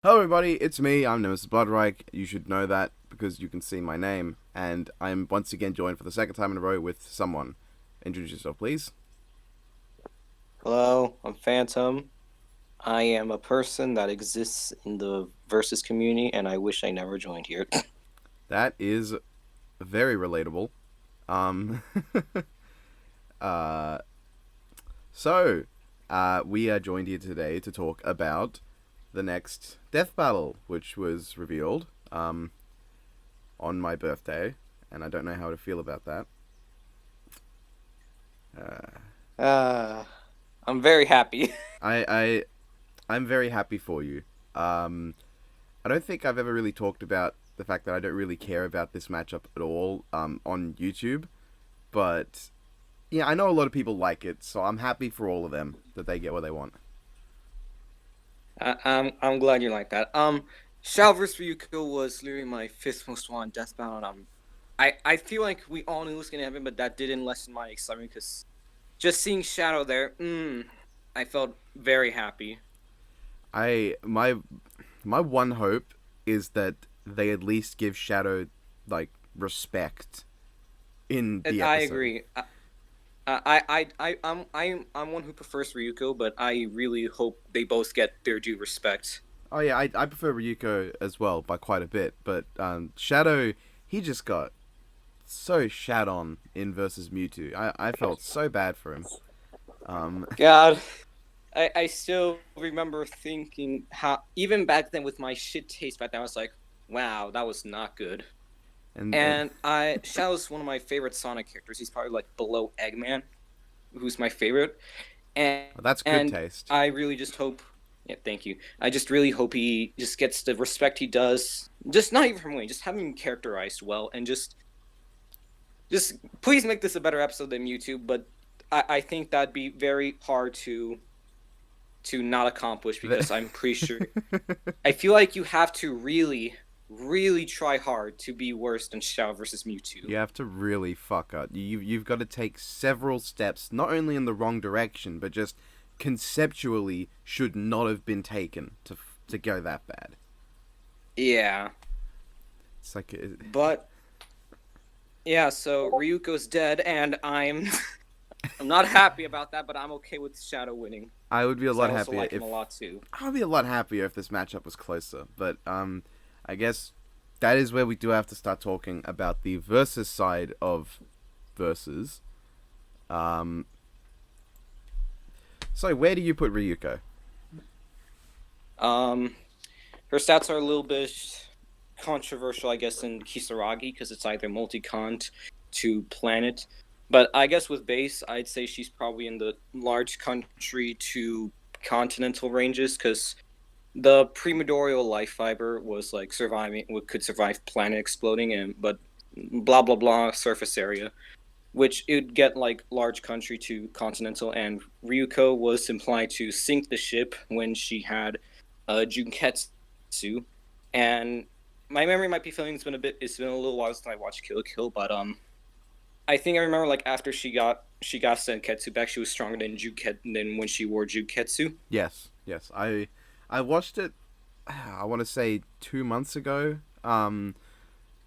Hello, everybody. It's me. I'm Nemesis Bloodreich. You should know that because you can see my name, and I'm once again joined for the second time in a row with someone. Introduce yourself, please. Hello, I'm Phantom. I am a person that exists in the Versus community, and I wish I never joined here. That is very relatable. Um, uh, so, we are joined here today to talk about the next death battle, which was revealed on my birthday, and I don't know how to feel about that. Uh, uh, I'm very happy. I I'm very happy for you. Um, I don't think I've ever really talked about the fact that I don't really care about this matchup at all on YouTube, but yeah, I know a lot of people like it, so I'm happy for all of them that they get what they want. I'm glad you like that. Shao vs Ryuko was literally my fifth most wanted death battle, and I feel like we all knew it was gonna happen, but that didn't lessen my excitement because just seeing Shadow there, I felt very happy. I my one hope is that they at least give Shadow like respect in And the I episode. agree. I'm one who prefers Ryuko, but I really hope they both get their due respect. Oh yeah, I prefer Ryuko as well by quite a bit, but Shadow, he just got so shat on in versus Mewtwo. I felt so bad for him. Um, God, I still remember thinking how even back then with my shit taste back then I was like, wow, that was not good. and And I Shadow's one of my favorite Sonic characters. He's probably like below Eggman, who's my favorite. And that's good and taste. I really just hope. Yeah, thank you. I just really hope he just gets the respect he does. Just not even from Wayne, just having him characterized well, and just please make this a better episode than Mewtwo. But I think that'd be very hard to not accomplish because I'm pretty sure. I feel like you have to really, really try hard to be worse than Xiao versus Mewtwo. You have to really fuck up. You've got to take several steps, not only in the wrong direction, but just conceptually should not have been taken to go that bad. Yeah, It's like but yeah. So Ryuko's dead, and I'm not happy about that, but I'm okay with Shadow winning I would be a because I lot also happier like him if a lot too. I'd be a lot happier if this matchup was closer. But I guess that is where we do have to start talking about the versus side of versus. Um, so where do you put Ryuko? Um, her stats are a little bit controversial, I guess, in Kisaragi because it's either multi-cont to planet. But I guess with base, I'd say she's probably in the large country to continental ranges because the primordial life fiber was like surviving, could survive planet exploding, and but blah blah blah surface area, which it would get like large country to continental. And Ryuko was implied to sink the ship when she had Junketsu, and my memory might be failing. It's been a little while since I watched Kill la Kill, but I think I remember like after she got Senketsu back, she was stronger than than when she wore Juketsu. Yes, yes. I watched it. I want to say 2 months ago.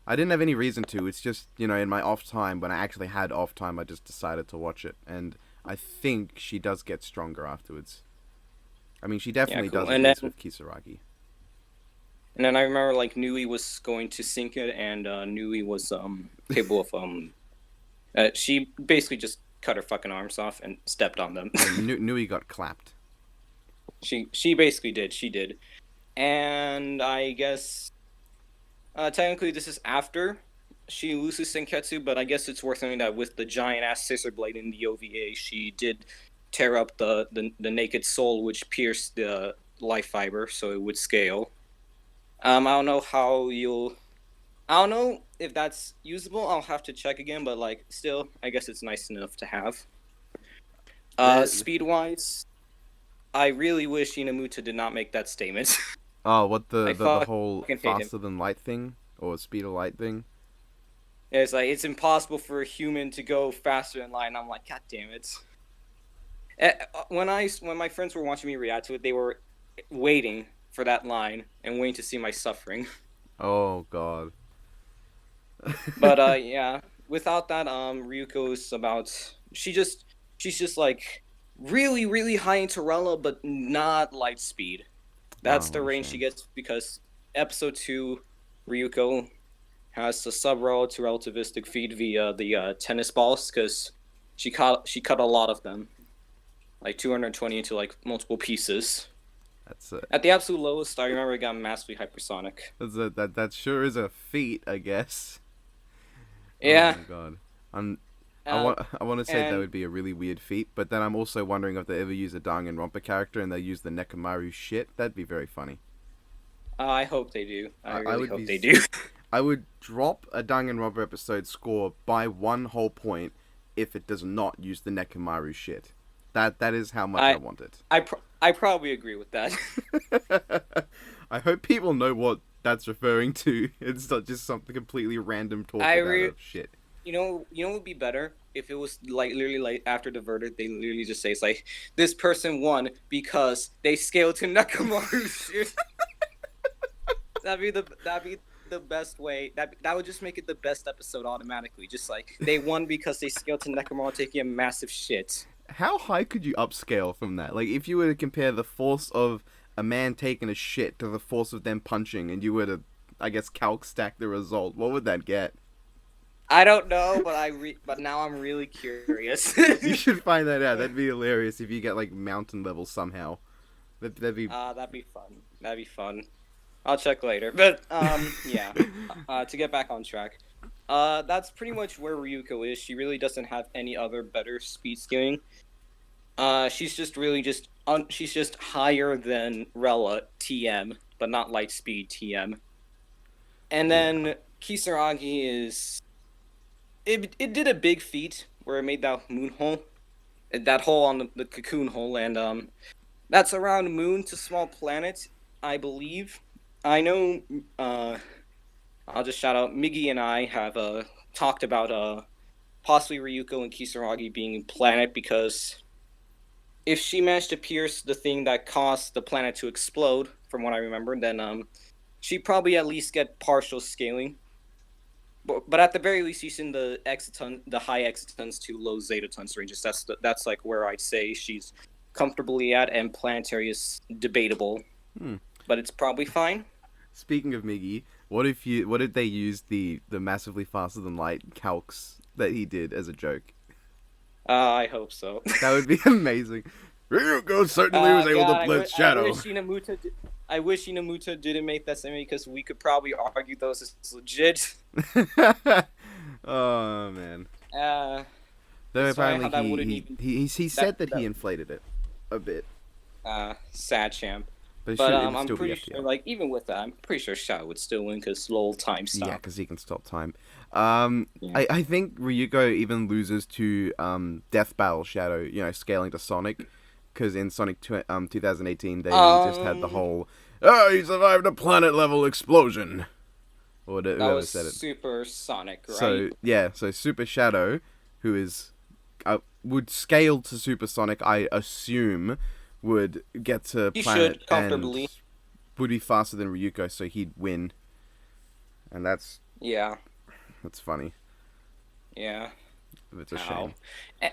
I didn't have any reason to. It's just in my off time when I actually had off time, I just decided to watch it, and I think she does get stronger afterwards. I mean, she Yeah, definitely cool. does at And least then with Kisaragi. I remember like Nui was going to sink it, and Nui was capable of she basically just cut her fucking arms off and stepped on them. Yeah, Nui got clapped. She basically did. She did. And I guess technically this is after she loses Senketsu, but I guess it's worth noting that with the giant ass scissor blade in the OVA, she did tear up the naked soul, which pierced the life fiber, so it would scale. I don't know how you'll. I don't know if that's usable. I'll have to check again, but like, still, I guess it's nice enough to have. There. Speed wise, I really wish Inamuta did not make that statement. Oh, what I the whole fucking hate him. faster than light thing or speed of light thing? It's like it's impossible for a human to go faster in line. I'm like, God damn it. When my friends were watching me react to it, they were waiting for that line and waiting to see my suffering. Oh God. But yeah, without that, Ryuko is about she's just like really really high into Rella, but not light speed. Oh, That's the what a range she shame. gets because episode 2, Ryuko has the sub rel to relativistic feed via the tennis balls because she cut a lot of them, like 220 into like multiple pieces. That's a, At the absolute lowest, I remember it got massively hypersonic. that sure is a feat, I guess. Oh Yeah, my God. I'm uh, I want to say that and would be a really weird feat, but then I'm also wondering if they ever use a Danganronpa character and they use the Nekomaru shit. That'd be very funny. I hope they do. I I really would hope be they do. I would drop a Danganronpa episode score by one whole point if it does not use the Nekomaru shit. That is how much I I want it. I probably agree with that. I hope people know what that's referring to. It's not just something completely random talk I about re of shit. you know what would be better if it was like literally like after the verdict they literally just say it's like this person won because they scaled to Nakamaru shit. That'd be the best way. That would just make it the best episode automatically. Just like they won because they scaled to Nakamaru taking a massive shit. How high could you upscale from that? Like, if you were to compare the force of a man taking a shit to the force of them punching, and you were to, I guess, calc stack the result, what would that get? I don't know, but but now I'm really curious. You should find that out. That'd be hilarious if you get, like, mountain level somehow. That'd be... That'd be fun. That'd be fun. I'll check later. But yeah. To get back on track. That's pretty much where Ryuko is. She really doesn't have any other better speed scaling. She's just really she's just higher than Rella TM, but not light speed TM. And Yeah. then Kisaragi is it did a big feat where it made that moon hole, that hole on the cocoon hole, and that's around moon to small planet, I believe. I know. I'll just shout out Miggy and I have talked about possibly Ryuko and Kisaragi being planet because if she managed to pierce the thing that caused the planet to explode, from what I remember, then she probably at least get partial scaling. But at the very least, using the the high exitons to low zetatons ranges. That's like where I'd say she's comfortably at, and planetary is debatable, Hmm. but it's probably fine. Speaking of Miggy, what if they use the massively faster than light calcs that he did as a joke? I hope so. That would be amazing. Ryuko certainly was able God, to blitz Shadow. I wish Inamuta didn't make that statement because we could probably argue those is legit. Oh man. Uh, Though sorry, how apparently that wouldn't even he said that he inflated it a bit, sad champ. but But it would I'm still be pretty sure, FTL. like even with that, I'm pretty sure Shadow would still win because lol time stop. Yeah, because he can stop time. Yeah. I think Ryuko even loses to Death Battle Shadow. You know, scaling to Sonic, because in Sonic 2018 they just had the whole he survived a planet level explosion, or That whoever was said it. Super Sonic, right? So yeah, so Super Shadow, who is would scale to Supersonic, I assume, would get to He planet should comfortably. and would be faster than Ryuko, so he'd win. And that's Yeah, funny. yeah. It's a Ow. shame.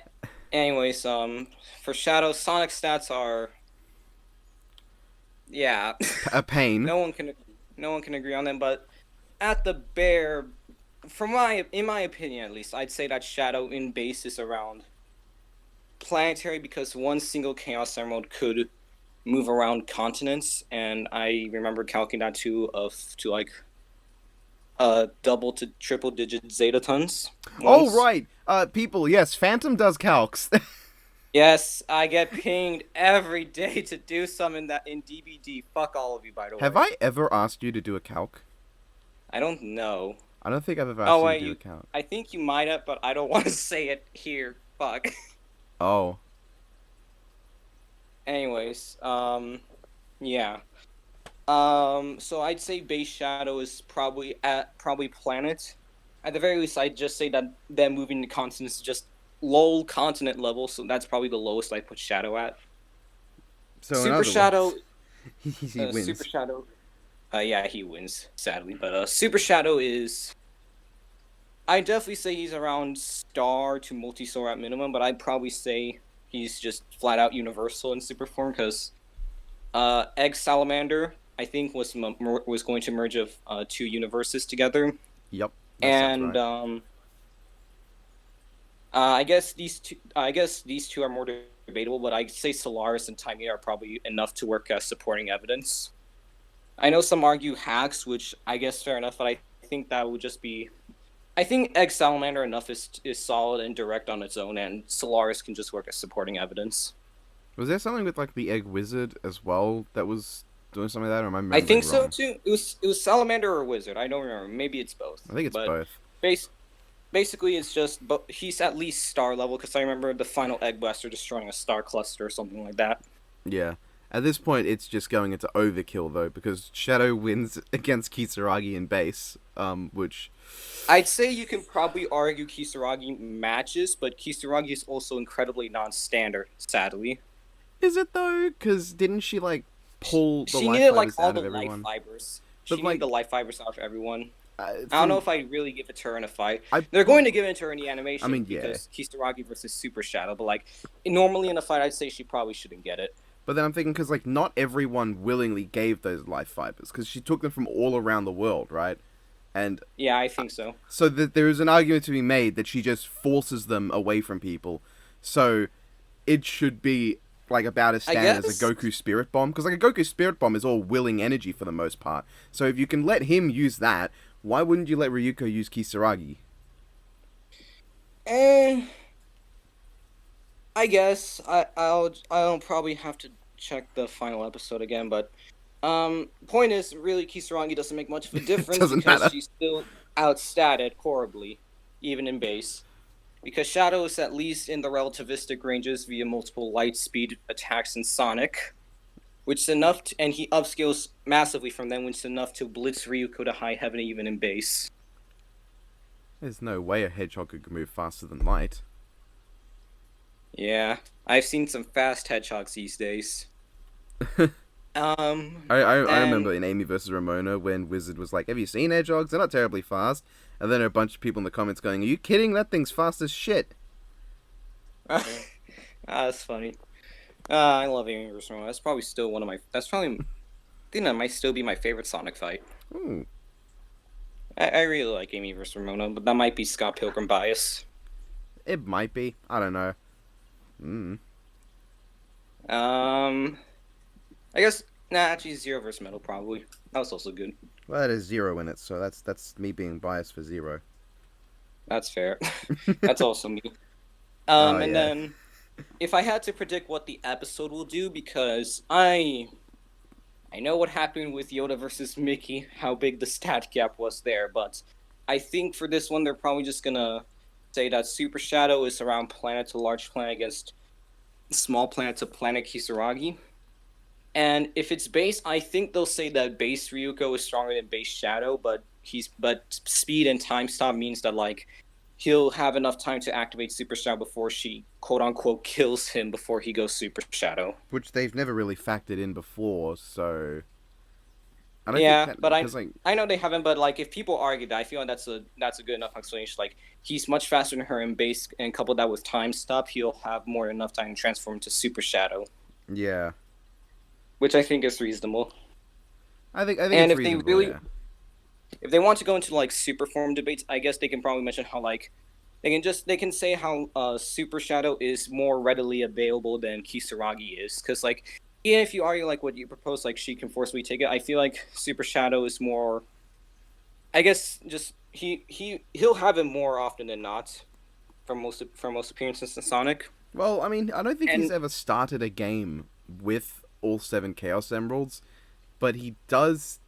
Anyways, for Shadow, Sonic stats are, yeah. A pain. no one can agree on them, but at the bare, in my opinion at least, I'd say that Shadow in base is around planetary because one single Chaos Emerald could move around continents, and I remember calculating that to like double to triple digit zetatons. Oh once. right, people. Yes, Phantom does calcs. Yes, I get pinged every day to do some in DBD. Fuck all of you, by the way. Have I ever asked you to do a calc? I don't know. I don't think I've ever Oh, asked wait, you to do a calc. I think you might have, but I don't want to say it here. Fuck. Oh. Anyways, yeah. So I'd say base Shadow is probably planet. At the very least, I'd just say that them moving to continents is just low continent level, so that's probably the lowest I put Shadow at. So in Super other Shadow, words, He Super wins. Shadow. Yeah, he wins sadly, but Super Shadow is. I definitely say he's around star to multi-star at minimum, but I'd probably say he's just flat out universal in super form because Egg Salamander I think was going to merge of two universes together, Yep, that sounds and right. I guess these two are more debatable, but I'd say Solaris and Timea are probably enough to work as supporting evidence. I know some argue hacks, which I guess fair enough, but I think that would just be. I think Egg Salamander enough is solid and direct on its own, and Solaris can just work as supporting evidence. Was there something with like the Egg Wizard as well that was doing something like that, or am I I remembering think so wrong? too. It was Salamander or Wizard. I don't remember. Maybe it's I both. think it's But both. base basically it's just. But he's at least star level because I remember the final Egg Blaster destroying a star cluster or something like that. Yeah. At this point, it's just going into overkill though, because Shadow wins against Kisaragi in base, which I'd say you can probably argue Kisaragi matches, but Kisaragi is also incredibly non-standard. Sadly, is it though? Because didn't she like pull the she life needed like fibers all out the of life everyone? fibers. But She needed like, the life fibers out of everyone. I don't know from if I really give it to her in a fight. I, They're going to give it to her in the I animation mean, yeah. because Kisaragi versus Super Shadow, but like normally in a fight, I'd say she probably shouldn't get it. But then I'm thinking because like not everyone willingly gave those life fibers because she took them from all around the world, right? And Yeah, I think so. so there is an argument to be made that she just forces them away from people. So it should be like about as I standard as a guess. Goku Spirit Bomb because like a Goku Spirit Bomb is all willing energy for the most part. So if you can let him use that, why wouldn't you let Ryuko use Kisaragi? Eh, I guess I'll probably have to check the final episode again, but point is really Kisaragi doesn't make much of a It difference doesn't because matter. she's still outstatted horribly, even in base. Because Shadow is at least in the relativistic ranges via multiple light speed attacks and Sonic, which is enough, and he upscales massively from them, which is enough to blitz Ryuko to high heaven even in base. There's no way a hedgehog could move faster than light. Yeah, I've seen some fast hedgehogs these days. I And remember in Amy versus Ramona when Wizard was like, "Have you seen hedgehogs? They're not terribly fast." And then a bunch of people in the comments going, "Are you kidding? That thing's fast as shit." that's funny. I love Amy vs. Ramona. That's probably still one of my. That's probably. I think that might still be my favorite Sonic fight. Ooh, I really like Amy vs. Ramona, but that might be Scott Pilgrim bias. it might be. I don't know. Mm. Um, I guess actually Zero vs. Metal probably. That was also good. Well, that is zero in it, so that's me being biased for zero. That's fair. That's also me. Oh And yeah. then if I had to predict what the episode will do, because I know what happened with Yoda versus Mickey, how big the stat gap was there, but I think for this one they're probably just gonna say that Super Shadow is around planet to large planet against small planet to planet Kisaragi. And if it's base, I think they'll say that base Ryuko is stronger than base Shadow, but speed and time stop means that like he'll have enough time to activate Super Shadow before she quote unquote kills him before he goes Super Shadow. Which they've never really factored in before, so I don't think Yeah, that but because like I know they haven't, but like if people argue that, I feel like that's a good enough explanation. Like he's much faster than her in base, and couple that with time stop, he'll have more than enough time to transform to Super Shadow, yeah, which I think is reasonable. I think And it's if they reasonable. really Yeah. if they want to go into like super form debates, I guess they can probably mention how like they can say how Super Shadow is more readily available than Kisaragi is, because like even if you argue like what you propose, like she can forcibly take it, I feel like Super Shadow is more. I guess just he'll have it more often than not for most appearances in Sonic. Well, I mean, I don't think he's And ever started a game with all seven Chaos Emeralds, but he does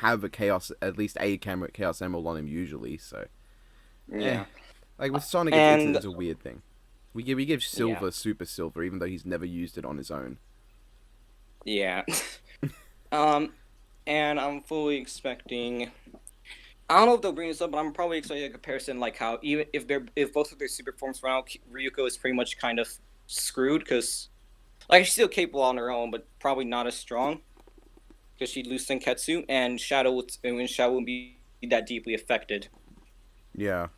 have a Chaos, at least a camera Chaos Emerald on him usually. So, eh. yeah, Like with Sonic, and it's a weird thing. We give yeah, Silver Super Silver, even though he's never used it on his own. yeah. um, and I'm fully expecting. I don't know if they'll bring this up, but I'm probably expecting a comparison like how even if both of their super forms run out, Ryuko is pretty much kind of screwed because like she's still capable on her own, but probably not as strong. because she'd lose Senketsu, and Shadow wouldn't be that deeply affected. Yeah.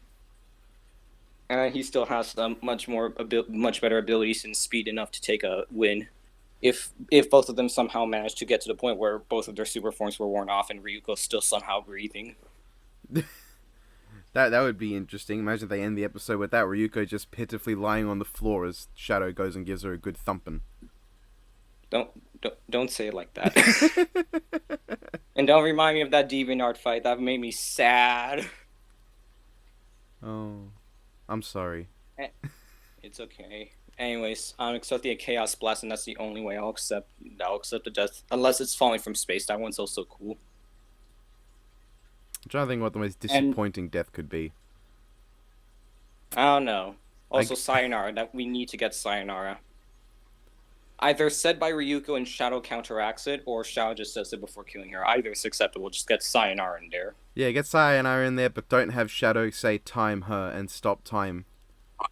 And he still has much better abilities and speed enough to take a win. If both of them somehow managed to get to the point where both of their super forms were worn off and Ryuko's still somehow breathing. That would be interesting. Imagine if they end the episode with that, Ryuko just pitifully lying on the floor as Shadow goes and gives her a good thumping. Don't say it like that. And don't remind me of that DeviantArt fight. That made me sad. Oh, I'm sorry. It's okay. Anyways, I'm accepting a Chaos Blast, and that's the only way I'll accept the death. Unless it's falling from space. That one's also cool. I'm trying to think what the most disappointing death could be. I don't know. Also, Sayonara. That we need to get Sayonara. Either said by Ryuko and Shadow counteracts it, or Shadow just says it before killing her. Either is acceptable. Just get Sayonara in there. Yeah, get Sayonara in there, but don't have Shadow say time her and stop time. I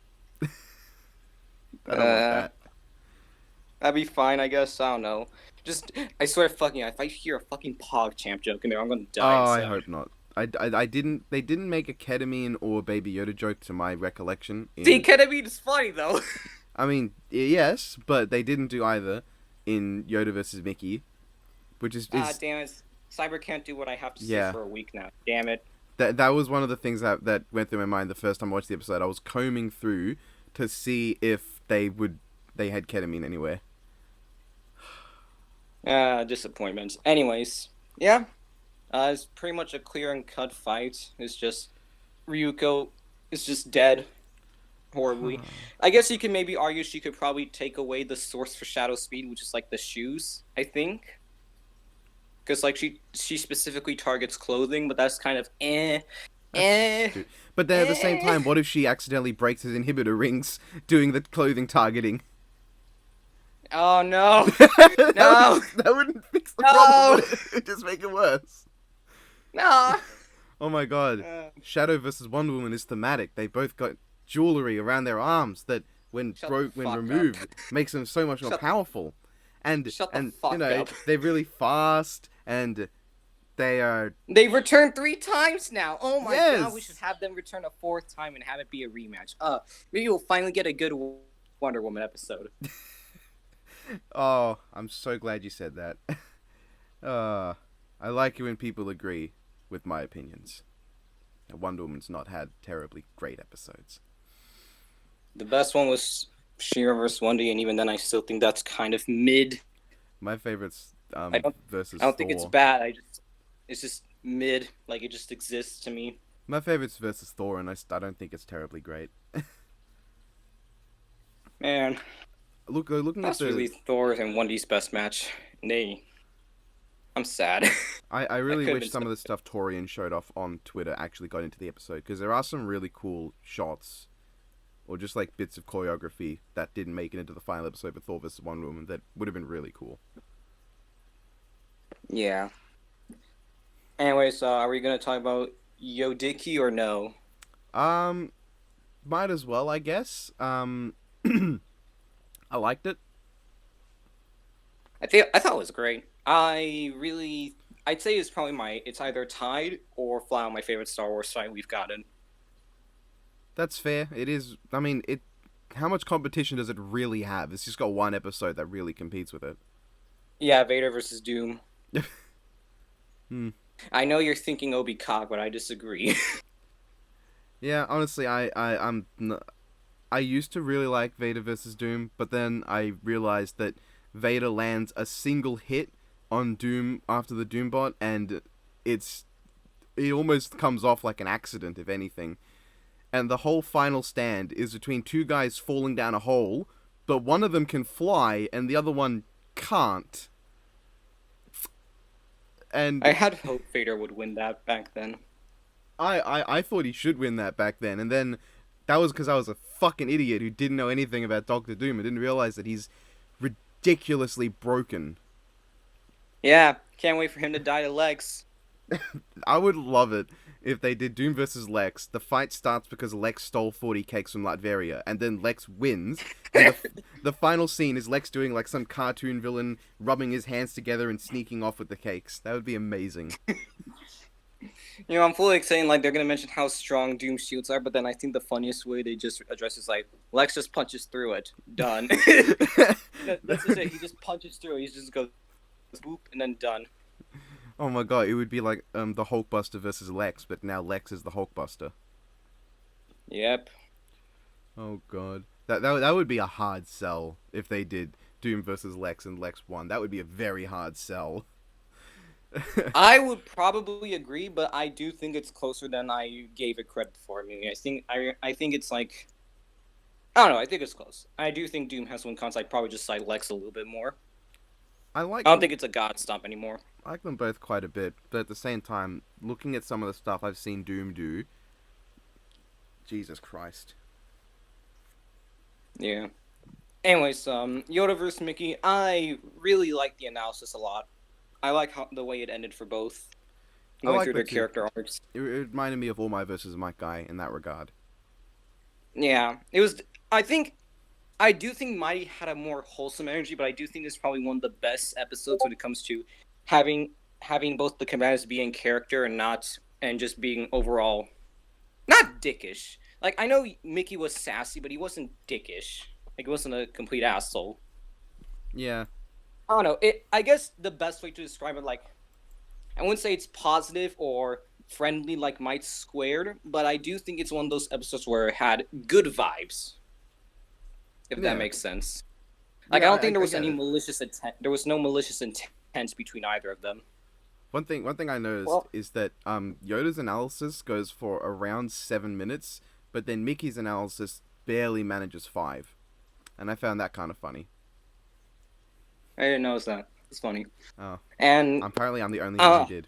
don't want that. That'd be fine, I guess. I don't know. Just, I swear, if I hear a fucking PogChamp joke in there, I'm gonna die. Oh, I hope not. I didn't. They didn't make a ketamine or Baby Yoda joke to my recollection. See, ketamine is funny though. I mean, yes, but they didn't do either in Yoda versus Mickey, which is damn it! Cyber can't do what I have to say for a week now. Damn it. That was one of the things that went through my mind the first time I watched the episode. I was combing through to see if they had ketamine anywhere. Disappointments. Anyways, yeah. It's pretty much a clear and cut fight. It's just Ryuko is just dead horribly. I guess you can maybe argue she could probably take away the source for Shadow Speed, which is like the shoes, I think. Because like she specifically targets clothing, but that's kind of But then at the same time, what if she accidentally breaks his inhibitor rings doing the clothing targeting? Oh no! No, that wouldn't fix the problem. It'd just make it worse. No. Oh my god. Shadow versus Wonder Woman is thematic. They both got jewelry around their arms that, when removed, makes them so much more powerful. And you know, they're really fast, and they've returned 3 times now. Oh my god, we should have them return a 4th time and have it be a rematch. Maybe we'll finally get a good Wonder Woman episode. Oh, I'm so glad you said that. I like it when people agree with my opinions. Wonder Woman's not had terribly great episodes. The best one was She-Ra vs. Wonder, and even then I still think that's kind of mid. My favorite's versus I don't think it's bad. It's just mid. Like, it just exists to me. My favorite's versus Thor, and I don't think it's terribly great. Man. Looking that's at really Thor and Wendy's best match. Nay. I'm sad. I really wish some of the stuff Torian showed off on Twitter actually got into the episode, because there are some really cool shots, or just like bits of choreography that didn't make it into the final episode of Thor vs. Wonder Woman that would have been really cool. Yeah. Anyways, are we going to talk about Yodiki or no? Might as well, I guess. I liked it. I thought it was great. I'd say it's probably it's either tied or flat on my favorite Star Wars fight we've gotten. That's fair. It is. I mean, how much competition does it really have? It's just got one episode that really competes with it. Yeah, Vader versus Doom. I know you're thinking Obi-Kag, but I disagree. Yeah, honestly, I used to really like Vader versus Doom, but then I realized that Vader lands a single hit on Doom after the Doombot, and it almost comes off like an accident, if anything. And the whole final stand is between 2 guys falling down a hole, but one of them can fly and the other one can't. And I had hoped Vader would win that back then. I thought he should win that back then, and then that was because I was a fucking idiot who didn't know anything about Doctor Doom and didn't realize that he's ridiculously broken. Yeah, can't wait for him to die to Lex. I would love it if they did Doom versus Lex, the fight starts because Lex stole 40 cakes from Latveria, and then Lex wins, and the final scene is Lex doing like some cartoon villain rubbing his hands together and sneaking off with the cakes. That would be amazing. You know, I'm fully saying like they're gonna mention how strong Doom shields are, but then I think the funniest way they just address is like Lex just punches through it. Done. That's just it. He just punches through it. He just goes boop and then done. Oh my god, it would be like the Hulkbuster versus Lex, but now Lex is the Hulkbuster. Yep. Oh god. That would be a hard sell if they did Doom versus Lex and Lex won. That would be a very hard sell. I would probably agree, but I do think it's closer than I gave it credit for. I mean, I think it's like I don't know. I think it's close. I do think Doom has one cons. I'd probably just side Lex a little bit more. I don't think it's a god stomp anymore. I like them both quite a bit, but at the same time, looking at some of the stuff I've seen Doom do, Jesus Christ. Yeah. Anyways, Yoda versus Mickey, I really like the analysis a lot. I like the way it ended for both, going through their character arcs. It reminded me of All Might versus Might Guy in that regard. Yeah, it was. I do think Mighty had a more wholesome energy, but I do think it's probably one of the best episodes when it comes to having both the commanders be in character and just being overall not dickish. Like I know Mickey was sassy, but he wasn't dickish. Like he wasn't a complete asshole. Yeah. I don't know. I guess the best way to describe it, like, I wouldn't say it's positive or friendly like Might Squared, but I do think it's one of those episodes where it had good vibes. If that makes sense. Like, I don't think there was any malicious intent. There was no malicious intent between either of them. One thing I noticed is that Yoda's analysis goes for around 7 minutes, but then Mickey's analysis barely manages 5. And I found that kind of funny. I didn't notice that. It's funny. Oh. And apparently I'm the only one who did.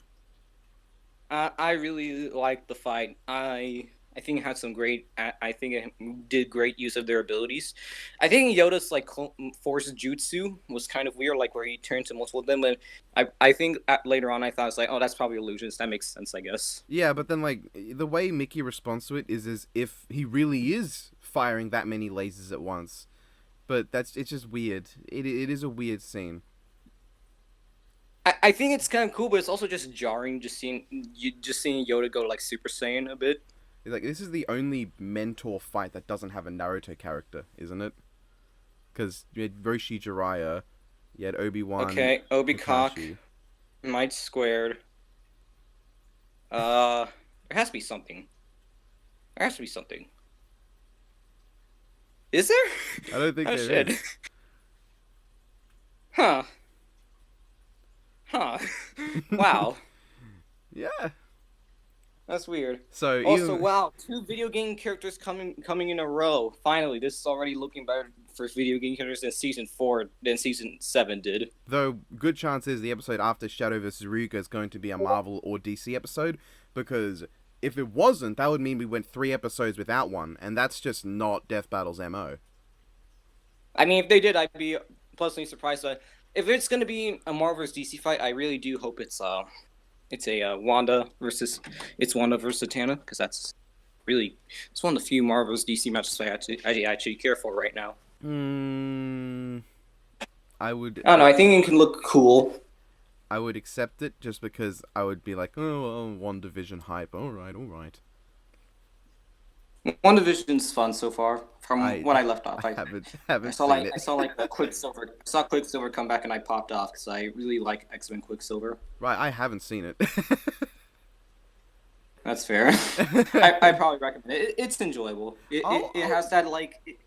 I really liked the fight. I think it had some great. I think it did great use of their abilities. I think Yoda's like force jutsu was kind of weird, like where he turned to multiple of them. But I think later on I thought it's like, oh, that's probably illusions. That makes sense, I guess. Yeah, but then like the way Mickey responds to it is as if he really is firing that many lasers at once. But it's just weird. It is a weird scene. I think it's kind of cool, but it's also just jarring, just seeing Yoda go like Super Saiyan a bit. Like, this is the only mentor fight that doesn't have a Naruto character, isn't it? Because you had Roshi Jiraiya, you had Obi-Wan. Okay, Obi-Cock, Might Squared. There has to be something. Is there? I don't think there is. Huh. Wow. Yeah. That's weird. So also, wow, 2 video game characters coming in a row. Finally, this is already looking better for video game characters in Season 4 than Season 7 did. Though, good chance is the episode after Shadow vs. Ryuko is going to be a Marvel or DC episode, because if it wasn't, that would mean we went 3 episodes without one, and that's just not Death Battle's MO. I mean, if they did, I'd be pleasantly surprised. But if it's going to be a Marvel vs. DC fight, I really do hope it's Wanda versus Zatanna, because it's one of the few Marvel vs. DC matches I actually care for right now. I don't know. I think it can look cool. I would accept it just because I would be like, oh, well, WandaVision hype. All right. WandaVision's fun so far. From when I left off, I saw Quicksilver come back, and I popped off because I really like X-Men Quicksilver. Right, I haven't seen it. That's fair. I probably recommend it. It's enjoyable. It has that like.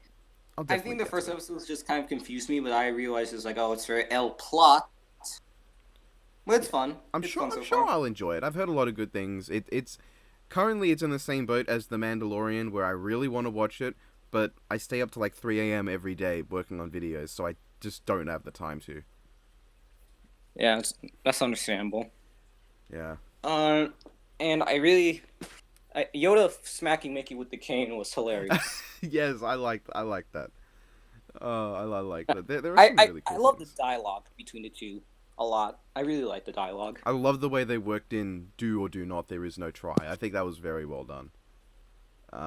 I think the first episode just kind of confused me, but I realized it's like, oh, it's very L plot. But it's fun. I'm sure I'll enjoy it. I've heard a lot of good things. It's currently it's in the same boat as The Mandalorian, where I really want to watch it, but I stay up to like 3 a.m. every day working on videos, so I just don't have the time to. Yeah, that's understandable. Yeah. And Yoda smacking Mickey with the cane was hilarious. Yes, I like that. I like that. There are some really cool I love things. the dialogue between the two. a lot. I really like the dialogue. I love the way they worked in "do or do not, there is no try." I think that was very well done.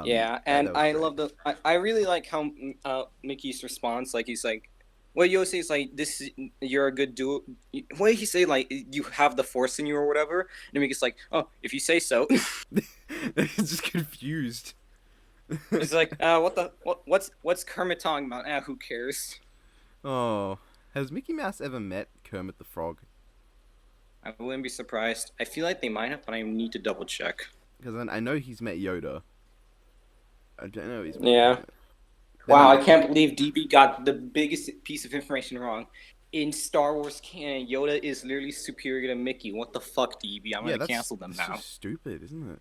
Yeah, That and was I great. love I really like how Mickey's response. Like he's like, well, Yosei is like, "This you're a good duo." What did he say? Like you have the force in you or whatever. And Mickey's like, "Oh, if you say so." It's just confused. It's like, what's Kermit talking about? Who cares? Oh, has Mickey Mouse ever met Kermit the Frog? I wouldn't be surprised. I feel like they might have, but I need to double check. Because I know he's met Yoda. I don't know if he's met Yeah. Kermit. Then Wow, I'm I can't believe DB got the biggest piece of information wrong. In Star Wars canon, Yoda is literally superior to Mickey. What the fuck, DB? I'm yeah, gonna cancel them that's now. just stupid, isn't it?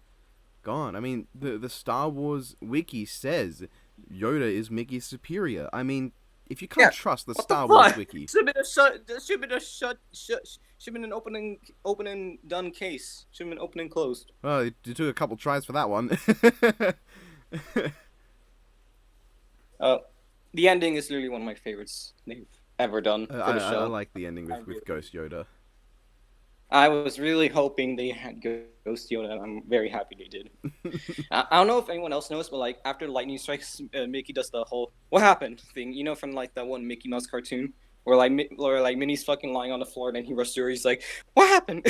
Gone. I mean, the Star Wars wiki says Yoda is Mickey's superior. I mean, if you can't Yeah. trust the What the Star Wars fuck? wiki, Should have been a shut. Should have been a should have been an open and done case. Should have been open and closed. well, you took a couple tries for that one. Uh, the ending is literally one of my favorites they've ever done for the I show. like the ending with Ghost Yoda. I was really hoping they had Ghost Yoda, and I'm very happy they did. I don't know if anyone else knows, but like after lightning strikes, Mickey does the whole "what happened" thing. You know, from like that one Mickey Mouse cartoon, where like Minnie's fucking lying on the floor, and then he rushes to her. He's like, "What happened?"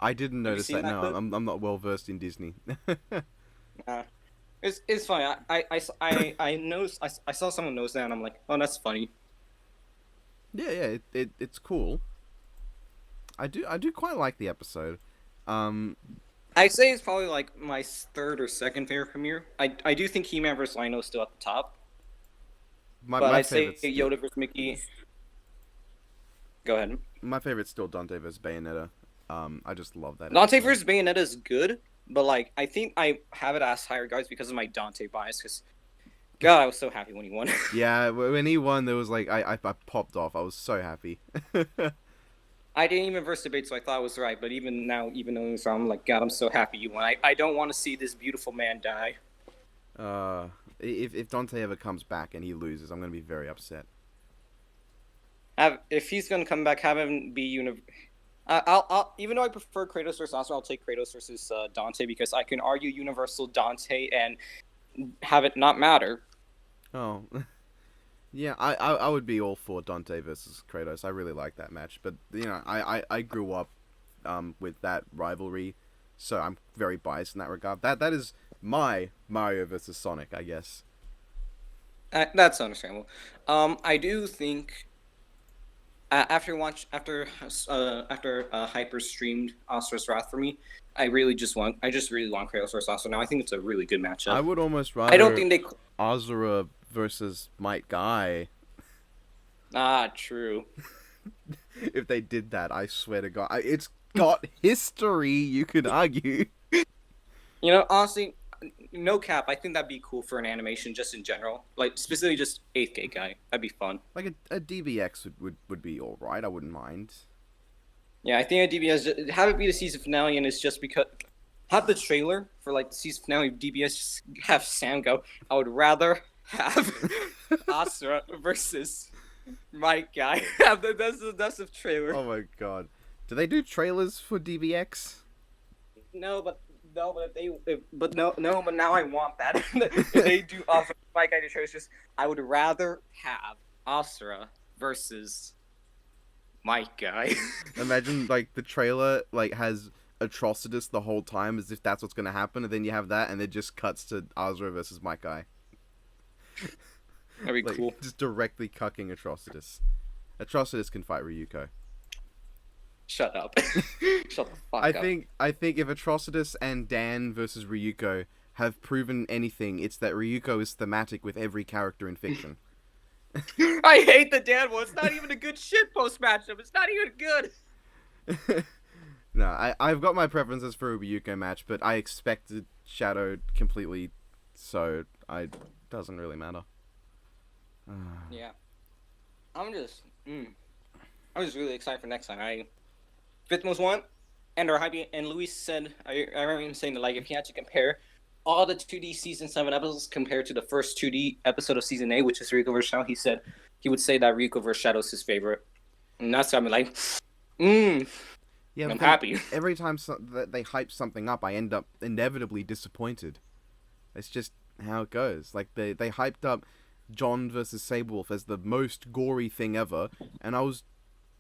I didn't Have you notice seen that. that No, clip? I'm not well versed in Disney. Uh, it's funny. I noticed. I saw someone knows that, and I'm like, oh, that's funny. Yeah, it's cool. I do quite like the episode. Um, I'd say it's probably like my third or second favorite premiere. I do think He-Man vs. Rhino is still at the top, but my I'd say favorite's Yoda vs. Mickey. Go ahead. my favorite's still Dante vs Bayonetta. I just love that Dante episode. vs. Bayonetta is good, but like I think I have it as higher guys because of my Dante bias. Because God, I was so happy when he won. Yeah, when he won, there was like I popped off. I was so happy. I didn't even verse debate, so I thought it was right. But even now, even though it's wrong, I'm like, God, I'm so happy you won. I don't want to see this beautiful man die. If Dante ever comes back and he loses, I'm gonna be very upset. If he's gonna come back, have him be I'll even though I prefer Kratos versus Asura, I'll take Kratos versus Dante because I can argue Universal Dante and have it not matter. Oh, yeah, I would be all for Dante versus Kratos. I really like that match, but you know, I grew up with that rivalry, so I'm very biased in that regard. That is my Mario versus Sonic, I guess. That's understandable. I do think after Hyper streamed Asura's Wrath for me, I just really want Kratos versus Asura. Now I think it's a really good matchup. I would almost I don't rather think they. Azura versus Might Guy. True. If they did that, I swear to God, it's got history. You could argue. You know, honestly, no cap. I think that'd be cool for an animation, just in general. Like specifically, just Eighth Gate guy. That'd be fun. Like a DBX would be all right. I wouldn't mind. Yeah, I think a DBS have it be the season finale, and it's just because have the trailer for like the season finale of DBS. Just have Sam go. I would rather have Asura versus my guy. That's the trailer. Oh my God, do they do trailers for DBX? No, but but now I want that. If they do offer my guy to trailers, just I would rather have Asura versus my guy. Imagine like the trailer like has Atrocitus the whole time as if that's what's gonna happen, and then you have that, and it just cuts to Azura versus Might Guy. That'd be Like, cool. just directly cucking Atrocitus. Atrocitus can fight Ryuko. Shut up. Shut the fuck up. I think if Atrocitus and Dan versus Ryuko have proven anything, it's that Ryuko is thematic with every character in fiction. I hate the Dan one. It's not even a good shit post matchup. It's not even good. No, I've got my preferences for a Ryuko match, but I expected Shadow completely, so I doesn't really matter. Yeah. I'm just really excited for next time. Fifth most one, and our hype, and Luis said I remember him saying that like if he had to compare all the 2D season 7 episodes compared to the first 2D episode of season 8, which is Ryuko vs Shadow, he said he would say that Ryuko vs Shadow is his favorite. and that's got me like, mm, Yeah, but I'm then happy. every time that they hype something up, I end up inevitably disappointed. It's just how it goes. Like they hyped up John versus Saberwolf as the most gory thing ever, and I was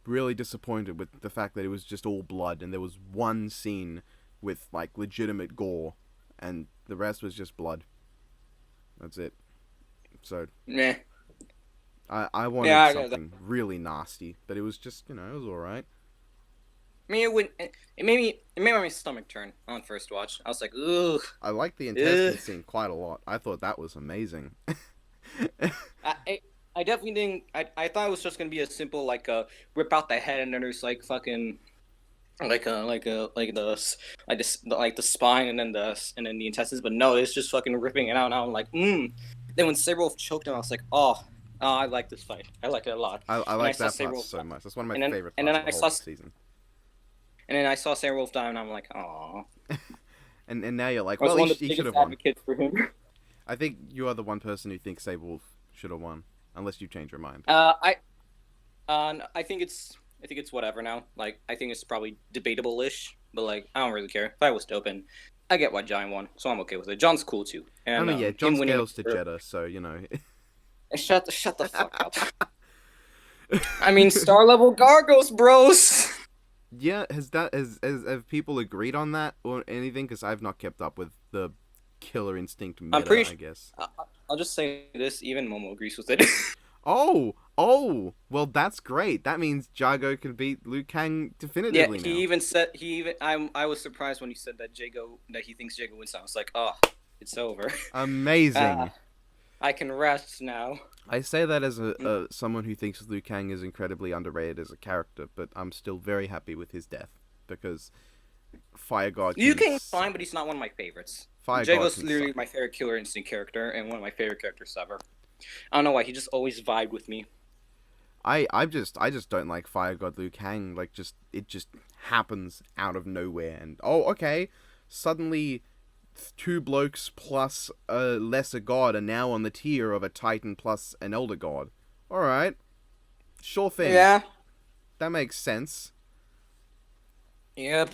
really disappointed with the fact that it was just all blood and there was one scene with like legitimate gore, and the rest was just blood. That's it. So Meh. I Yeah, wanted I get that. something really nasty, but it was just it was all right. I mean, it wouldn't. It made my stomach turn on first watch. I was like, ugh, I liked the ugh. intestine scene quite a lot. I thought that was amazing. I, I, I definitely didn't. I thought it was just gonna be a simple like rip out the head and then there's like fucking like the spine and then the intestines. But no, it's just fucking ripping it out. And I'm like, Then when Saberwolf choked him, I was like, oh, I like this fight. I like it a lot. I And I like saw that part Saberwolf, so much. That's one of my and then favorite and parts then of I the saw whole season. and then I saw Saberwolf die, and I'm like, oh. And now you're like, I was well, one of the he should biggest have won. advocates for him. I think you are the one person who thinks Saberwolf should have won, unless you change your mind. I think it's whatever now. Like, I think it's probably debatable-ish, but like, I don't really care. Fight was dope, and I get why John won, so I'm okay with it. John's cool too, I and mean, yeah, him John winning. scales to Jeddah, so Shut the fuck up. I mean, star level Gargos, bros. Yeah, have people agreed on that or anything? Because I've not kept up with the Killer Instinct I'm meta, pretty. I guess. I'll just say this: even Momo agrees with it. Oh, well, that's great. That means Jago can beat Liu Kang Yeah, definitively he now. even said I was surprised when he said that he thinks Jago wins. I was like, oh, it's over. Uh, Amazing. I can rest now. I say that as a someone who thinks Liu Kang is incredibly underrated as a character, but I'm still very happy with his death because Fire God Liu can Kang's suck. fine, but he's not one of my favorites. Fire God Jago's can literally suck. my favorite Killer Instinct character and one of my favorite characters ever. I don't know why, he just always vibed with me. I just don't like Fire God Liu Kang. Like it just happens out of nowhere, and okay, suddenly two blokes plus a lesser god are now on the tier of a titan plus an elder god. All right, sure thing. Yeah. That makes sense. Yep.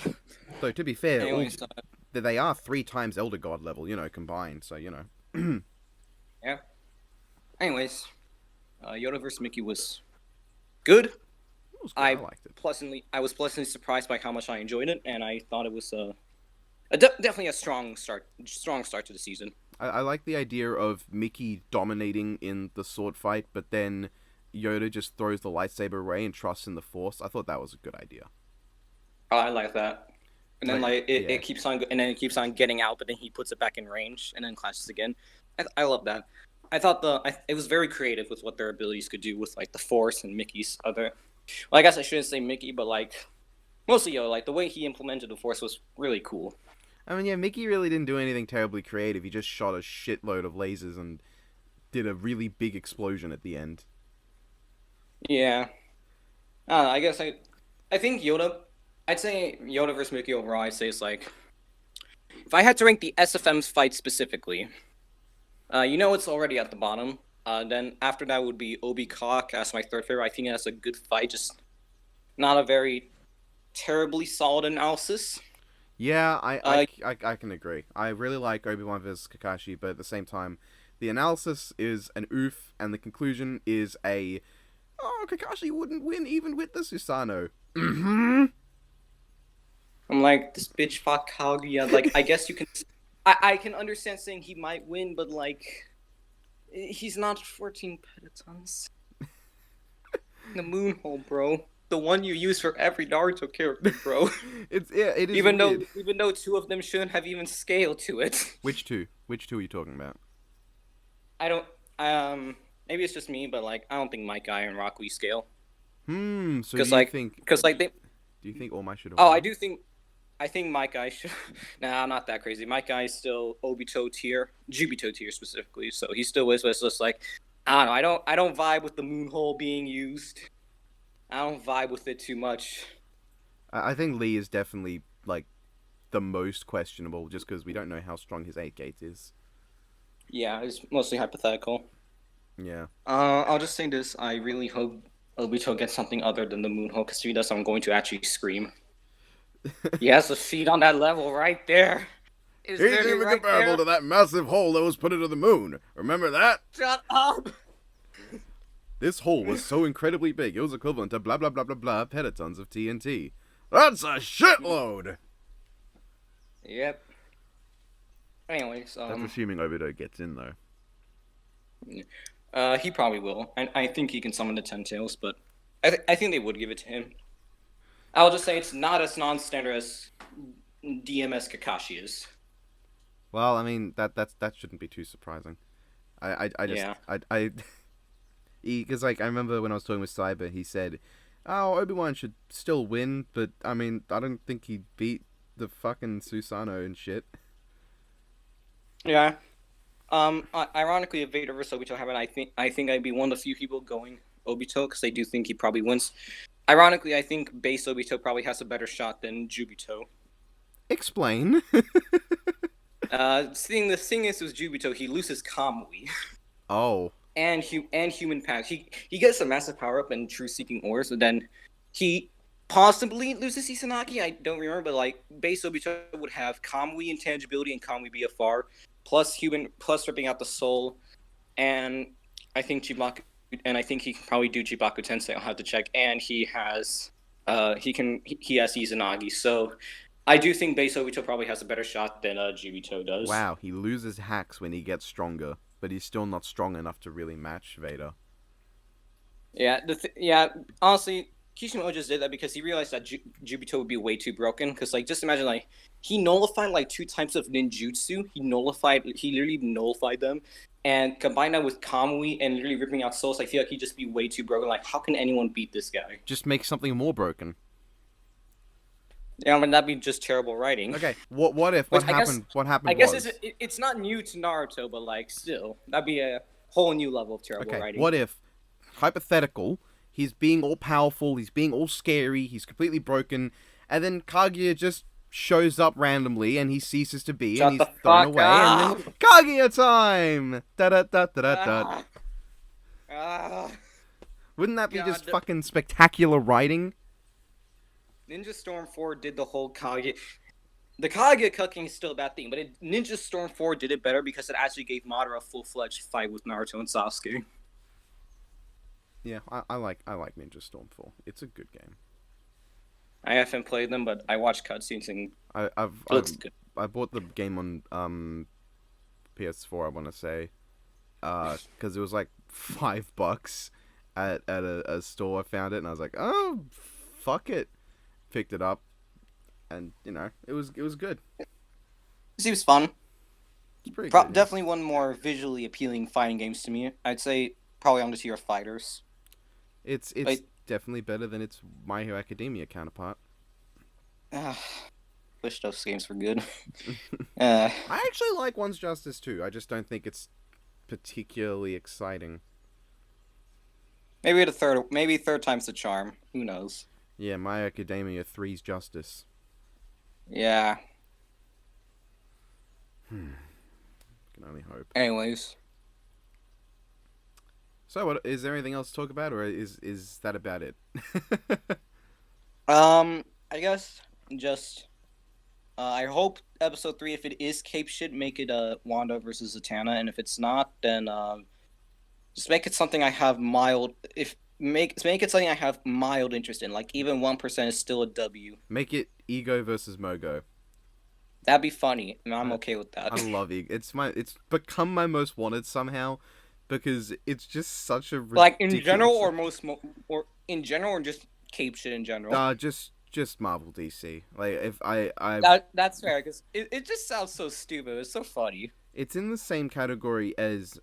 Though to be fair, Anyways, they are 3 times elder god level, combined. So yeah. Anyways, Yoda vs. Mickey was good. It was good. I liked it. I was pleasantly surprised by how much I enjoyed it, and I thought it was definitely a strong start to the season. I like the idea of Mickey dominating in the sword fight, but then Yoda just throws the lightsaber away and trusts in the Force. I thought that was a good idea. I like that. And then Yeah. it keeps on and then it keeps on getting out, but then he puts it back in range and then clashes again. I love that. I thought it was very creative with what their abilities could do with like the Force and Mickey's other. Well, I guess I shouldn't say Mickey, but like mostly Yoda. Like the way he implemented the Force was really cool. I mean, yeah, Mickey really didn't do anything terribly creative. He just shot a shitload of lasers and did a really big explosion at the end. Yeah. I don't know, I guess I think Yoda. I'd say Yoda versus Mickey overall. I'd say it's like if I had to rank the SFM's fight specifically, it's already at the bottom. Then after that would be Obi Cock as my third favorite. I think that's a good fight, just not a very terribly solid analysis. Yeah, I can agree. I really like Obi-Wan vs. Kakashi, but at the same time, the analysis is an oof, and the conclusion is Kakashi wouldn't win even with the Susanoo. Mm-hmm. I'm like, this bitch fought Kaguya. Like, I guess you can... I can understand saying he might win, but, like... He's not 14 pentatons. The moonhole, bro. The one you use for every Naruto character, bro. It is even weird. though 2 of them shouldn't have even scale to it. Which two? Which two are you talking about? I don't... Maybe it's just me, but, like, I don't think Mike Guy and Rockly scale. So do think... Because, like, they... Do you think All Might should have Oh, won? I think Mike Guy should... Nah, I'm not that crazy. Mike Guy is still Obito tier. Jubito tier, specifically. So he still is, but it's just like... I don't know. I don't vibe with the moonhole being used. I don't vibe with it too much. I think Lee is definitely, like, the most questionable, just because we don't know how strong his 8-gate is. Yeah, it's mostly hypothetical. Yeah. I'll just say this. I really hope Obito gets something other than the Moon Hole, because if he does, I'm going to actually scream. He has a feat on that level right there. It's He's literally even right comparable there. to that massive hole that was put into the moon. Remember that? Shut up! This hole was so incredibly big, it was equivalent to blah blah blah blah blah petatons of TNT. That's a shitload! Yep. Anyways, That's assuming Obito gets in, though. he probably will. I think he can summon the Ten Tails, but I think they would give it to him. I'll just say it's not as non-standard as DMS Kakashi is. Well, I mean, that shouldn't be too surprising. Because, like, I remember when I was talking with Cyber, he said, oh, Obi-Wan should still win, but, I mean, I don't think he'd beat the fucking Susanoo and shit. Yeah. Ironically, if Vader versus Obito happened, I think I'd be one of the few people going Obito, because I do think he probably wins. Ironically, I think base Obito probably has a better shot than Jubito. Explain. The thing is with Jubito, he loses Kamui. Oh. And human power. He gets a massive power up and true seeking ores, but then he possibly loses Izanagi. I don't remember, but like base Obito would have Kamui intangibility and Kamui BFR plus ripping out the soul, and I think he can probably do Chibaku Tensei. I'll have to check. And he has Izanagi. So I do think base Obito probably has a better shot than Jubito does. Wow, he loses hacks when he gets stronger, but he's still not strong enough to really match Vader. Yeah, honestly, Kishimoto just did that because he realized that Jubito would be way too broken. Because, like, just imagine, like, he nullified, like, 2 types of ninjutsu. He literally nullified them. And combine that with Kamui and literally ripping out souls, I feel like he'd just be way too broken. Like, how can anyone beat this guy? Just make something more broken. Yeah, I mean, that'd be just terrible writing. Okay, what if? What happened? I guess it's not new to Naruto, but, like, still. That'd be a whole new level of terrible writing. What if, hypothetical, he's being all powerful, he's being all scary, he's completely broken, and then Kaguya just shows up randomly and he ceases to be and he's thrown away and then Kaguya time! Da-da-da-da-da-da. Wouldn't that be just fucking spectacular writing? Ninja Storm 4 did the whole Kaguya. The Kaguya cooking is still a bad thing, but Ninja Storm 4 did it better because it actually gave Madara a full-fledged fight with Naruto and Sasuke. Yeah, I like Ninja Storm 4. It's a good game. I haven't played them, but I watched cutscenes and it looks good. I bought the game on PS4, I want to say, because it was like $5 at a store. I found it and I was like, oh, fuck it. Picked it up, and you know, it was good. It seems fun. It's pretty good. Definitely one more visually appealing fighting games to me. I'd say probably on the tier of fighters. It's definitely better than its My Hero Academia counterpart. Wish those games were good. I actually like One's Justice too. I just don't think it's particularly exciting. Maybe third time's the charm. Who knows? Yeah, My Hero Academia 3's Justice. Yeah. Can only hope. Anyways. So, what is there anything else to talk about, or is that about it? I guess just I hope episode 3, if it is cape shit, make it Wanda versus Zatanna, and if it's not, then just make it something I have mild. Make it something I have mild interest in. Like even 1% is still a W. Make it Ego versus Mogo. That'd be funny, and I'm okay with that. I love Ego. It's become my most wanted somehow. Because it's just such a ridiculous... Like in general, or in general, or just cape shit in general. Just Marvel DC. Like if that's fair because it just sounds so stupid. It's so funny. It's in the same category as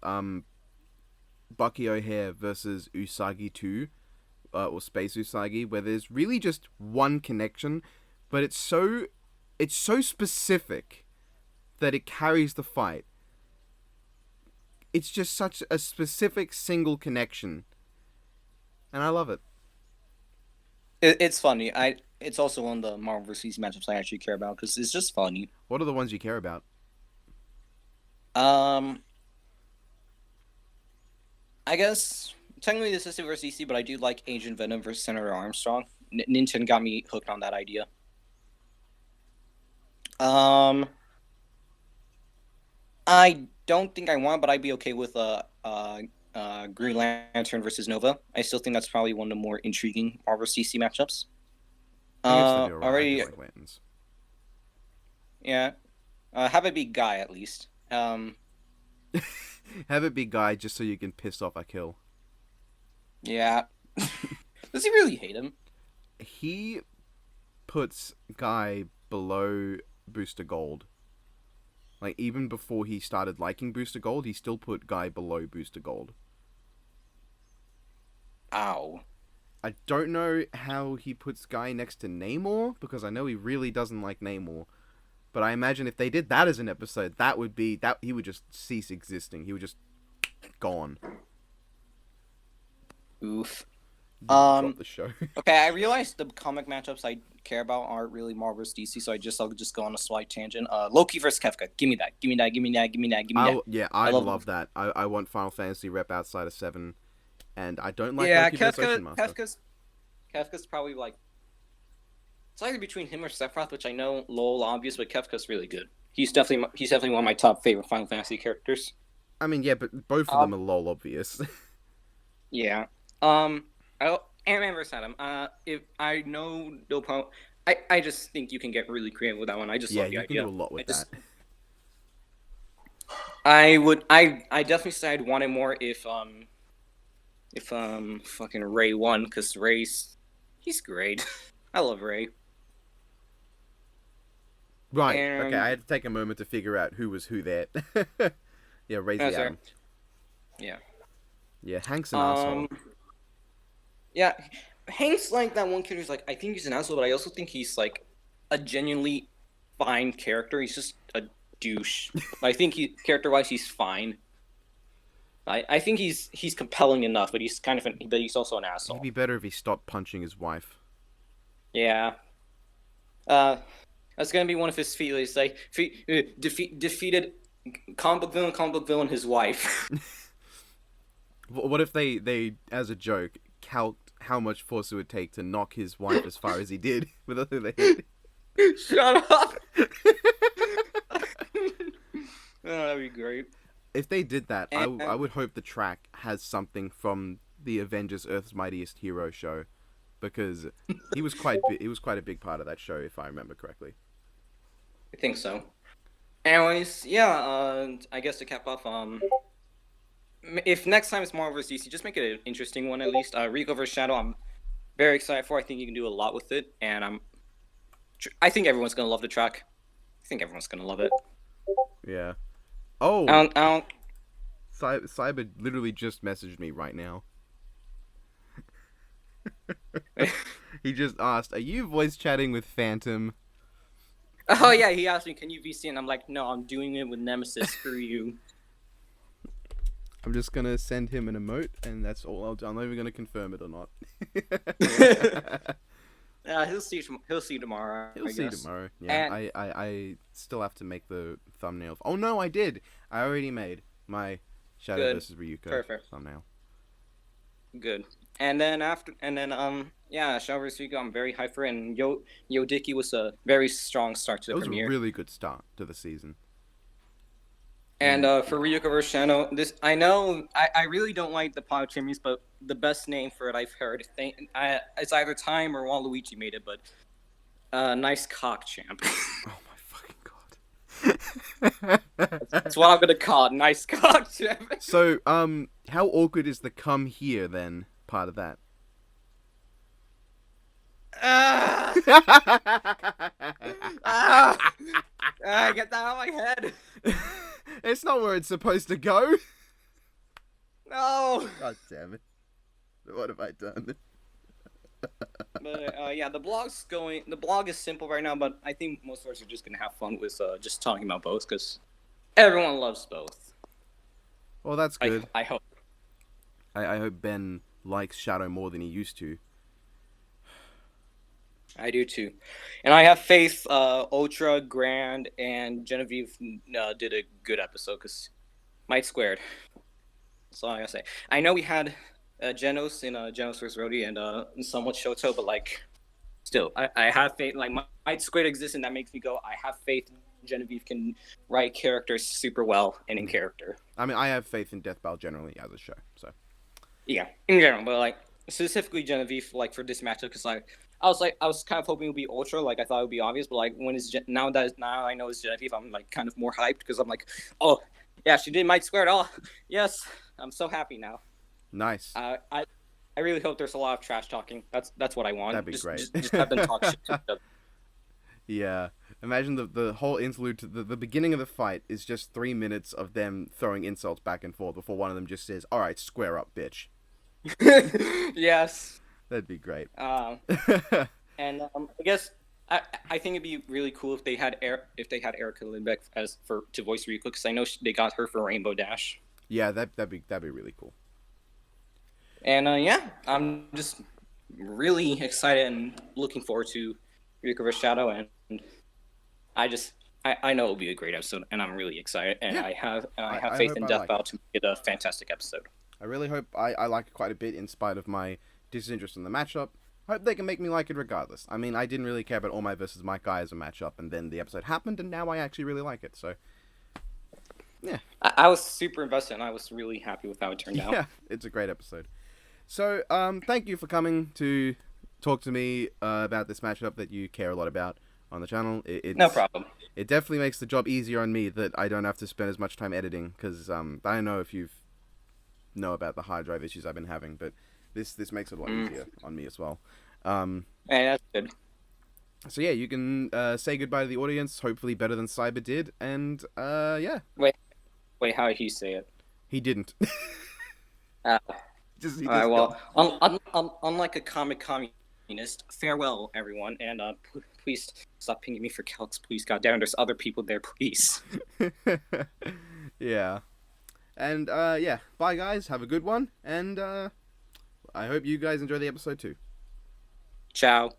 Bucky O'Hare versus Usagi 2, or Space Usagi, where there's really just one connection, but it's so specific that it carries the fight. It's just such a specific single connection. And I love it. It's funny. It's also one of the Marvel vs. matchups I actually care about because it's just funny. What are the ones you care about? I guess technically this isn't versus DC, but I do like Agent Venom versus Senator Armstrong. Nintendo got me hooked on that idea. Um, I don't think I want, but I'd be okay with Green Lantern versus Nova. I still think that's probably one of the more intriguing Marvel DC matchups. I guess that'd be alright. I do Already, like Lanterns. yeah. Have it be Guy at least. Have it be Guy just so you can piss off a kill. Yeah. Does he really hate him? He puts Guy below Booster Gold. Like, even before he started liking Booster Gold, he still put Guy below Booster Gold. Ow. I don't know how he puts Guy next to Namor, because I know he really doesn't like Namor. But I imagine if they did that as an episode, that he would just cease existing. He would just gone. Oof. Drop the show. Okay, I realized the comic matchups I care about aren't really Marvel vs. DC, so I'll just go on a slight tangent. Loki versus Kefka. Give me that. Give me that. Give me that. Give me that. Give me that. Yeah, I love that. I want Final Fantasy rep outside of 7, and I don't like Loki versus Ocean Master. Kefka's probably like, it's either between him or Sephiroth, which I know lol obvious, but Kefka's really good. He's definitely one of my top favorite Final Fantasy characters. I mean, yeah, but both of them are lol obvious. Yeah. Ant-Man vs. Atom. If I know no problem, I just think you can get really creative with that one. I just love the idea. Yeah, you can do a lot with that. I definitely say I'd want it more if fucking Ray won, because he's great. I love Ray. Right. Okay, I had to take a moment to figure out who was who there. Yeah, Ray's the Atom. Yeah. Yeah, Hank's an asshole. Yeah, Hank's like that one character who's like, I think he's an asshole, but I also think he's like a genuinely fine character. He's just a douche. I think character-wise, he's fine. I think he's compelling enough, but he's also an asshole. It'd be better if he stopped punching his wife. Yeah. That's gonna be one of his feats. Like defeated comic book villain, his wife. What if they as a joke calced how much force it would take to knock his wife as far as he did with the head? Shut up. Oh, that'd be great. If they did that, I would hope the track has something from the Avengers Earth's Mightiest Hero show, because he was quite a big part of that show, if I remember correctly. I think so. Anyways, yeah, I guess to cap off, if next time it's Marvel vs. DC, just make it an interesting one at least. Ryuko vs. Shadow, I'm very excited for. I think you can do a lot with it, and I think everyone's gonna love the track. I think everyone's gonna love it. Yeah. Oh. Cyber literally just messaged me right now. He just asked, "Are you voice chatting with Phantom?" Oh yeah, he asked me, "Can you VC?" And I'm like, "No, I'm doing it with Nemesis. Screw you." I'm just gonna send him an emote, and that's all I'll do. I'm not even gonna confirm it or not. He'll see tomorrow. He'll see tomorrow. Yeah, and I still have to make the thumbnail. Oh no, I did. I already made my Shadow versus Ryuko thumbnail. Good. And then Shadow versus Ryuko, I'm very hyped for it. And Yo Dicky was a very strong start to the premiere. It was a really good start to the season. And for Ryuko vs. Shadow, I know I really don't like the Pod Chimneys, but the best name for it I've heard, it's either Time or Waluigi made it, but nice cock champ. Oh my fucking god. That's what I'm gonna call it, nice cock champ. So, how awkward is the come here then part of that? Get that out of my head. It's not where it's supposed to go. No. God damn it. What have I done? But yeah, the blog is simple right now, but I think most of us are just gonna have fun with just talking about both, because everyone loves both. Well, that's good. I hope. I hope Ben likes Shadow more than he used to. I do too, and I have faith. Ultra, Grand, and Genevieve did a good episode, because Might Squared. That's all I gotta say. I know we had Genos in Genos vs. Rhodey and somewhat Shoto, but like still, I have faith. Like my squid exists, and that makes me go. I have faith Genevieve can write characters super well and in character. I mean, I have faith in Death Battle generally as a show. So Yeah, in general, but like specifically Genevieve, like for this matchup, because I was kind of hoping it would be Ultra, like I thought it would be obvious, but like when it's now I know it's Genevieve, I'm like kind of more hyped because I'm like, oh yeah, she did Might Squared. Oh yes, I'm so happy now. nice. I really hope there's a lot of trash talking. That's what I want. That'd be great. Just have them talk shit to each other. Yeah. Imagine the whole interlude to the beginning of the fight is just 3 minutes of them throwing insults back and forth before one of them just says, "All right, square up, bitch." Yes. That'd be great. And I guess I think it'd be really cool if they had Erica Lindbeck as to voice Ryuko, because I know they got her for Rainbow Dash. Yeah, that'd be really cool. And yeah, I'm just really excited and looking forward to Ryuko vs. Shadow, and I know it'll be a great episode, and I'm really excited, and Yeah. I have I faith hope in I Death like Battle to make it a fantastic episode. I really hope I like it quite a bit in spite of my disinterest in the matchup. I hope they can make me like it regardless. I mean, I didn't really care about All Might versus Might Guy as a matchup, and then the episode happened, and now I actually really like it. So, yeah. I was super invested, and I was really happy with how it turned out. Yeah, it's a great episode. So, thank you for coming to talk to me about this matchup that you care a lot about on the channel. No problem. It definitely makes the job easier on me that I don't have to spend as much time editing, because I don't know if you know about the hard drive issues I've been having, but this makes it a lot easier on me as well. And that's good. So yeah, you can say goodbye to the audience, hopefully better than Cyber did, and yeah. Wait, how did he say it? He didn't. Uh, he all right, well, got... unlike a comic communist, farewell, everyone, and please stop pinging me for calcs, please. Goddamn, there's other people there, please. Yeah. And yeah, bye guys, have a good one, and I hope you guys enjoy the episode too. Ciao.